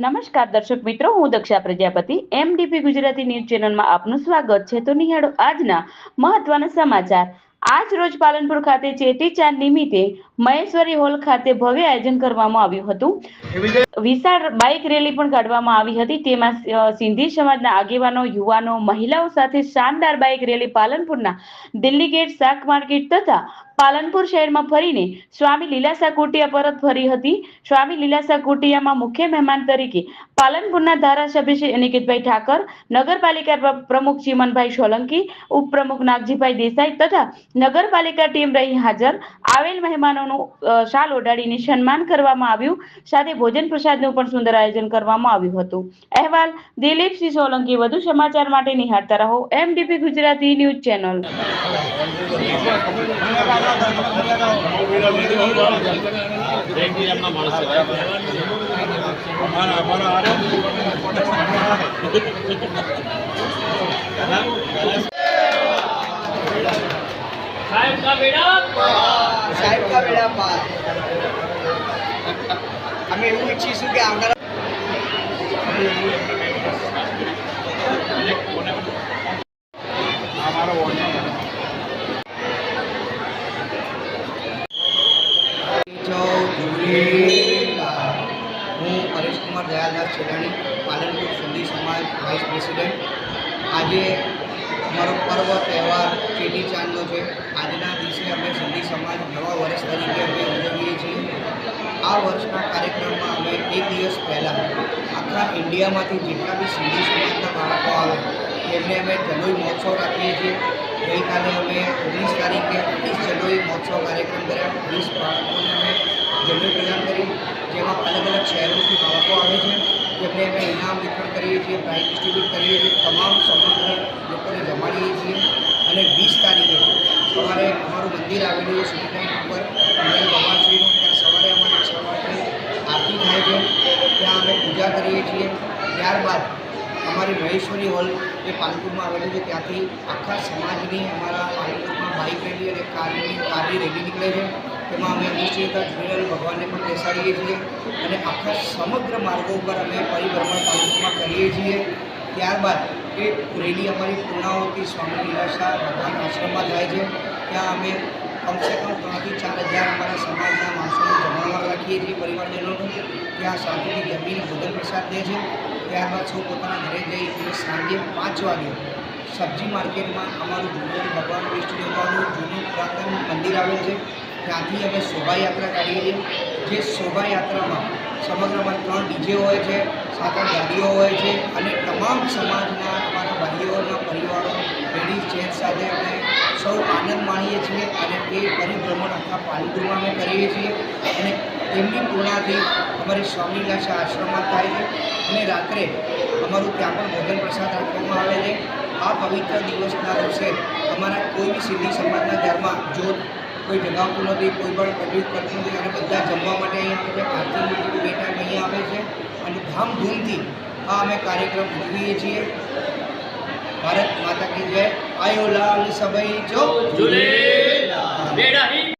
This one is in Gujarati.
નમસ્કાર દર્શક મિત્રો, હું દક્ષા પ્રજાપતિ એમડીપી ગુજરાતી ન્યૂઝ ચેનલમાં આપનું સ્વાગત છે. તો નિહાળો આજના મહત્વના સમાચાર. આજ રોજ પાલનપુર ખાતે ચેટીચાંદ નિમિત્તે મહેશ્વરી હોલ ખાતે ભવ્ય આયોજન કરવામાં આવ્યું હતું. વિશાળ બાઇક રેલી પણ કાઢવામાં આવી હતી. તેમાં સિંધી સમાજના આગેવાનો, યુવાનો, મહિલાઓ સાથે શાનદાર બાઇક રેલી પાલનપુરના દિલ્હી ગેટ, શાક માર્કેટ તથા પાલનપુર શહેરમાં ફરીને સ્વામી લીલાશા કુટિયા પરત ફરી હતી. સ્વામી લીલાશા કુટિયામાં મુખ્ય મહેમાન તરીકે પાલનપુરના ધારાસભ્ય શ્રી અનિકેતભાઈ ઠાકર, નગરપાલિકા પ્રમુખ ચીમનભાઈ સોલંકી, ઉપપ્રમુખ નાગજીભાઈ દેસાઈ તથા નગરપાલિકા ટીમ રહી હાજર. આવેલ મહેમાનોનું શાલ ઓઢાડીને સન્માન કરવામાં આવ્યું. સાથે ભોજન પ્રસાદનું પણ સુંદર આયોજન કરવામાં આવ્યું હતું. અહેવાલ દિલીપસિંહ સોલંકી. વધુ સમાચાર માટે નિહાળતા રહો એમડીપી ગુજરાતી ન્યૂઝ ચેનલ. साहेब का बेड़ा पार અમે એવું ઈચ્છીશું કે આવનારા હું પરેશકુમાર દયાલદાસ છેડાણી, પાલનપુર સિંધી સમાજ વાઇસ પ્રેસિડેન્ટ. આજે અમારો પર્વ તહેવાર ચેટીચાંદનો છે. આજના દિવસે અમે સિંધી સમાજ નવા વર્ષ તરીકે અમે ઉજવીએ છીએ. આ વર્ષના કાર્યક્રમમાં અમે એક દિવસ પહેલાં આખા ઇન્ડિયામાંથી જેટલા બી સિંધી સમાજના બાળકો આવે એમને અમે જલોઈ મહોત્સવ રાખીએ છીએ. ગઈકાલે અમે 19 તારીખે 19 જલોઈ મહોત્સવ કાર્યક્રમ કર્યા. 20 બાળકોને અમે જલોઈ પ્રદાન કરી, જેમાં અલગ અલગ શહેરોથી બાળકો આવે છે. જેમને અમે ઇનામ વિતરણ કરીએ છીએ, પ્રાઇઝ ડિસ્ટ્રીબ્યુટ કરીએ છીએ, તમામ સમગ્ર લોકોને જમાડીએ છીએ. અને 20 તારીખે સવારે અમારું મંદિર આવેલું છે સિટી લાઇન ઉપર મેલ ભગવાનશ્રીનું. ત્યાં સવારે અમારી 6 વાગે આરતી થાય છે. ત્યાં અમે પૂજા કરીએ છીએ. ત્યારબાદ અમારી મહેશ્વરી હોલ જે પાલનપુરમાં આવેલું છે ત્યાંથી આખા સમાજની અમારા પાલનપુરમાં બાઇક રેલી અને કારની રેલી નીકળે છે. તેમાં અમે નિશ્ચિતતા ઝૂલેલાલ ભગવાનને પણ બેસાડીએ છીએ અને આખા સમગ્ર માર્ગો ઉપર અમે પરિભ્રમણ પાલનપુરમાં કરીએ છીએ. ત્યારબાદ એ રેલી અમારી પૂર્ણાવતી સ્વામી લીલાશા ભગવાન આશ્રમમાં થાય છે. ત્યાં અમે કમસે કમ 3 થી 4 હજાર અમારા સમાજના માણસોને જમણવાર રાખીએ છીએ, પરિવારજનોનું. ત્યાં શાંતિથી જમીને ભોજન પ્રસાદ દે છે. ત્યારબાદ સૌ પોતાના ઘરે જઈ અને સાંજે 5 વાગે સબ્જી માર્કેટમાં અમારું ઝૂલેલાલ ભગવાન ઈષ્ટ દેવતાનું જૂનું પુરાતન મંદિર આવેલ છે. ત્યાંથી અમે શોભાયાત્રા કાઢીએ છીએ. જે શોભાયાત્રામાં સમગ્ર અમારા 3 ડીજે હોય છે, 7-8 ગાડીઓ હોય છે અને તમામ સમાજના અમારા ભાઈઓના પરિવારો, લેડીઝ જેન્ટ્સ સાથે અમે સૌ આનંદ માણીએ છીએ. અને એ પરિભ્રમણ આખા પાલનપુરમાં અમે કરીએ છીએ. અને તેમની પૂર્ણાથી અમારી સ્વામી લીલાશા આશ્રમમાં થાય છે. અને રાત્રે અમારું ત્યાં પણ ભોજન પ્રસાદ રાખવામાં આવે છે. આ પવિત્ર દિવસના દિવસે અમારા કોઈ બી સિંધી સમાજના ઘરમાં જો કોઈ જગાવતું નથી, કોઈ પણ પબ્લિક કરતું નથી અને બધા જમવા માટે અહીંયા આવે છે. આરતી 2 ટાઈમ અહીંયા આવે છે અને ધામધૂમથી આ અમે કાર્યક્રમ ઉજવીએ છીએ. ભારત માતા કી જય. આયો લાલ સભઈ જો ઝૂલેલાલ.